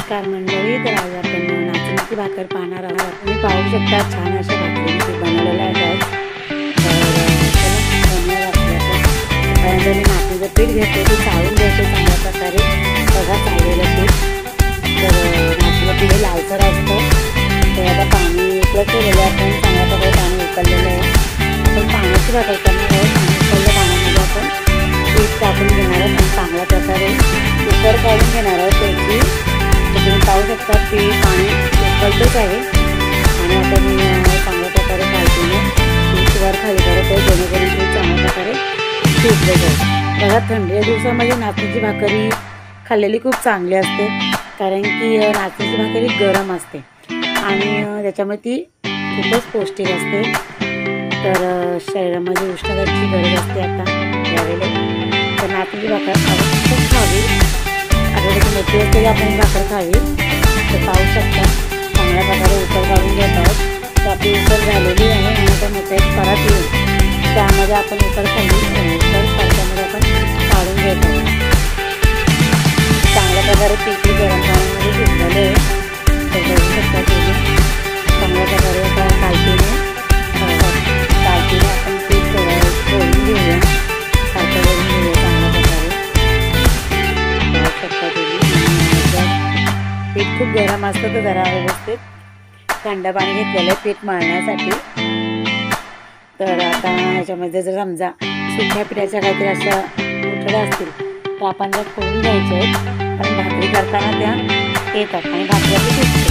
नमस्कार मंडळी, तर आज आपण नाचणीची भाकर पाहणार आहोत। तुम्ही पाहू शकता छान अशा भाकरी बनवलेल्या आहेत। पहिल्यांदा मी नाचणीचं पीठ घेतले, ते चाळून घ्यायचे चांगल्या प्रकारे। बघा चाळलेलं पीठ, तर नाचणीचं पीठ लालसर असतं। तर आता पाणी उकळत ठेवलेलं आहे, आपण चांगल्या प्रकारे पाणी उकळलेलं आहे। आपण पाण्याची भाकर करणार आहोत। पाणी उकळल्या पाण्यामध्ये आपण पीठ टाकून घेणार आहोत आणि चांगल्या प्रकारे कुकर काढून घेणार आहोत त्याची। तुम्ही पाहू शकता पीठ पाणी उकळतच आहे आणि आता मी चांगल्या प्रकारे काढून पीठ वर खाली करत आहे, जेणेकरून पीठ चांगल्या प्रकारे शिजलं जाईल। बघा थंडीच्या दिवसामध्ये नाचणीची भाकरी खाल्लेली खूप चांगली असते, कारण की नाचणीची भाकरी गरम असते आणि त्याच्यामुळे ती खूपच पौष्टिक असते। तर शरीरामध्ये उष्णतेची गरज असते आता यावेळेला, तर नाचणीची भाकर आवश्यक खावी। आठवड्याची मोठी असते आपण भाकर खावी। तर पाहू शकता चांगल्या प्रकारे उकळ काढून घेत आहोत। तर आपली उकळ झालेली आहे आणि आता मोठा एक परात येईल, त्यामध्ये आपण उकळ खाल्ली परातामध्ये आपण काढून घेत आहोत। चांगल्या प्रकारे पीठ गरम पाण्यामध्ये शिजलेले आहे, तर बघू शकता तुम्ही चांगल्या प्रकारे आता कालतीने आपण पीठ करून घेऊया, सारखं करून घेऊया चांगल्या प्रकारे। पाहू शकता तुम्ही पीठ खूप गरम असतं, तर जरा व्यवस्थित थंड पाणी घेतलेलं आहे पीठ मळण्यासाठी। तर आता ह्याच्यामध्ये जर समजा सुक्या पिठाच्या काहीतरी अशा उठड्या असतील तर आपण त्या खोडून घ्यायच्या आहेत, कारण भाकरी करताना त्या येतात आणि भाकरीची तुटते।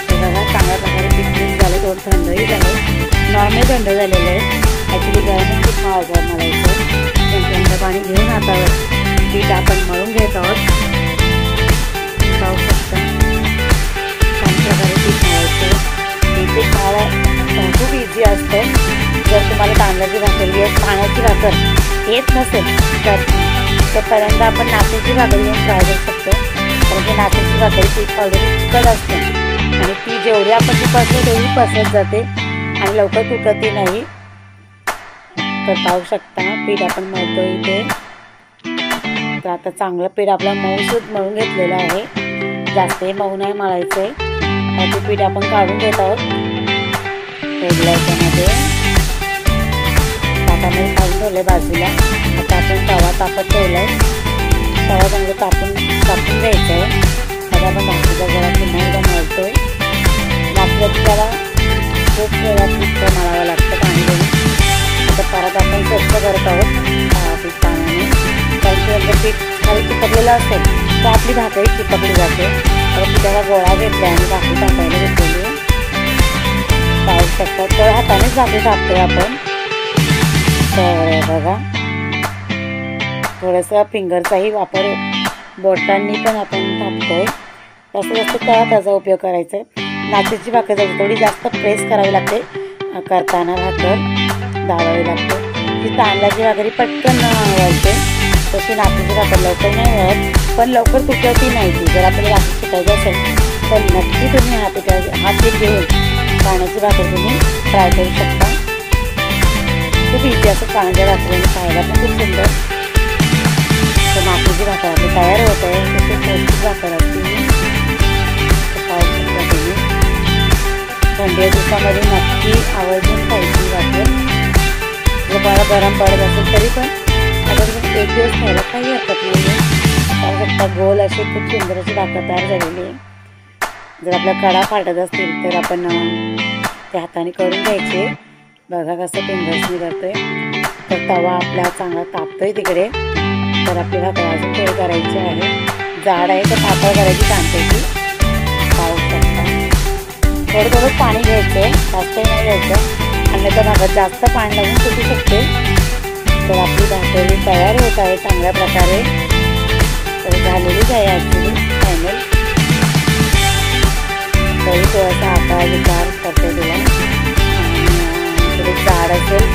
तर बघा चांगल्या प्रकारे पीठ मिक्स झालं, थोडं थंडही झालं, नॉर्मल थंड झालेलं आहे। ॲक्च्युली गरम खूप हवं मळायचं। थंड पाणी घेऊन हातावर पीठ आपण मळून घेत आहोत। पाहू शकता छान प्रकारे पीठ मळायचं। पीठ मळायला खूप इझी असतं। जर तुम्हाला तांदळाची भाकरी पाण्याची भाकर येत नसेल तर पहिल्यांदा आपण नाचणीची भाकरी घेऊन ट्राय करू शकतो, कारण की नाचणीची भाकरी पीठ ऑलरेडी चिकट असते आणि ती जेवढी आपण ती पसरतो तेवढी पसरत जाते आणि लवकर तुटतही नाही। तर पाहू शकता पीठ आपण मळतो इथे। तर आता चांगलं पीठ आपला मऊसूत मळून घेतलेलं आहे, जास्तही मऊ नाही मळायचं आहे। ते पीठ आपण काढून घेत आहोत वेगळ्या याच्यामध्ये, ताटामध्ये काढून ठेवलं आहे बाजूला। आता आपण तवा तापत ठेवला आहे, तवा चांगलं तापून घ्यायचं आहे। आता आपण भाकरीचा गोळा पुन्हा एकदा मळतोय। भाकरीची त्याला खूप वेळा पीठ मळावं लागतं पाणी देऊन। आता परत आपण स्वच्छ करत आहोत पीठ पाण्याने, कारण की जर पीठ खाली चिपकलेलं असेल तर आपली भाकरी चिपकली जाते। तर पिठाला गोळा घेतला आणि भाकरी टाकायला घेतलेली आहे। पाहू शकता तर हातानेच भाकरी टाकतोय आपण। तर बघा थोडंसं फिंगरचाही वापर बोटांनी पण आपण टाकतोय। जास्त तळाचा उपयोग करायचा आहे। नाचणीची भाकर थोडी जास्त प्रेस करावी लागते, करताना भाकर दाबावी लागते। ती तांदळाची भाकरी पटकन वळते, तशी नाचणीची भाकर लवकर नाही वळत, पण लवकर तुटतही नाही ती। जर आपल्याला भाकर शिकायचं असेल तर नक्की तुम्ही हा पीठ घेऊन पाण्याची भाकर तुम्ही ट्राय करू शकता। खूप इझी असं पाण्याच्या भाकरीने खायला पण खूप सुंदर। तर नाचणीची भाकर आपली तयार होत आहे, तशी पौष्टिक भाकर असते। पाहू शकता तुम्ही थंडीच्या दिवसामध्ये नक्की आवर्जून खायची भाकर। जर मला गरम पडत असेल तरी पण आता एक दिवस खायला काही हरकत नाही आहे। पाहू शकता गोल अशी खूप सुंदर अशी भाकर तयार झालेली आहे। जर आपल्या कडा फाटत असतील तर आपण ते हाताने करून घ्यायचे। बघा कसं फिंगर्सनी करतोय। तर तवा आपला चांगला तापतोय तिकडे, तर आपली भाकर अजून थोडी करायची आहे। जाड आहे तर पातळ करायची छानपैकी। पाहू शकता थोडं पाणी घ्यायचं, जास्तही नाही घ्यायचं, आणि तर भाकर जास्त पाणी लागून सुटू शकते। तर आपली भाकरी तयार होत आहे चांगल्या प्रकारे। तर झालेलीच आहे ॲक्च्युली फायनल। तरी थोडासा आकार विचार करते तुला, आणि थोडी जाड असेल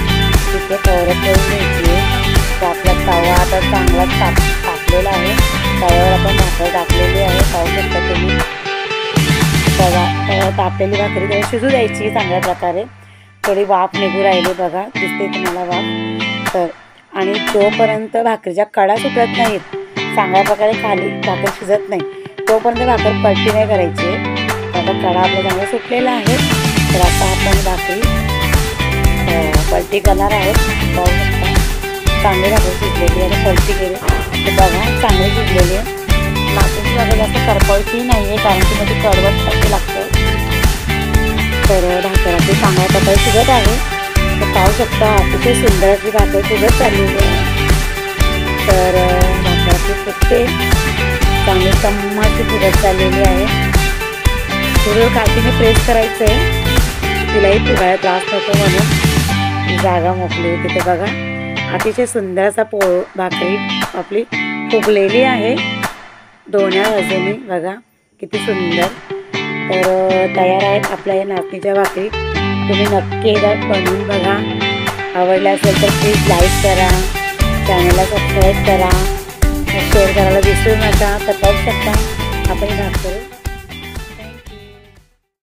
तिथे कवरच करून घ्यायची आहे। तर आपला तवा आता चांगला तापलेला आहे, तव्यावर आपण भाकर टाकलेली आहे। पाहू शकता तुम्ही तवा तापलेली भाकरी थोडी शिजू द्यायची चांगल्या प्रकारे। थोडी वाफ निघू राहिली, बघा दिसते तुम्हाला वाफ। तर आणि जोपर्यंत भाकरीच्या कडा सुटत नाहीत, चांगल्या प्रकारे खाली भाकर शिजत नाही, तोपर्यंत भाकर पलटी नाही करायची आहे. आता कडा आपला चांगला सुटलेला आहे. तर आता आपण भाकरी पलटी करणार आहोत. पाहू शकता चांगली भाकर शिजलेली आणि पलटी केली तर बघा चांगली शिजलेली आहे. नाचणीची भाकर जास्त करपवायची नाही आहे कारण की मध्ये कडवट टाकी लागतं. तर भाकर आपली चांगल्या प्रकारे शिजत आहे. तर पाहू शकता अतिशय सुंदर अशी भाकर शिजत चाललेली आहे. तर भाकर आपली फुटते चांगली चम्माची शिजत चाललेली आहे. थोडं काठीने प्रेस करायचं आहे, तिलाही फुगायला त्रास नको म्हणून जागा मोकळी होती. ते बघा अतिशय सुंदर असा भाकरी आपली फुगलेली आहे दोन्ही बाजूनी. बघा किती सुंदर. तर तयार आहेत आपल्या या नाचणीच्या भाकरी. तुम्ही नक्की एकदा बनवून बघा. आवडल्या असेल तर प्लीज लाईक करा, चॅनलला सबस्क्राईब करा, शेअर करायला विसरू नका. तर पाहू शकता आपण भाकरी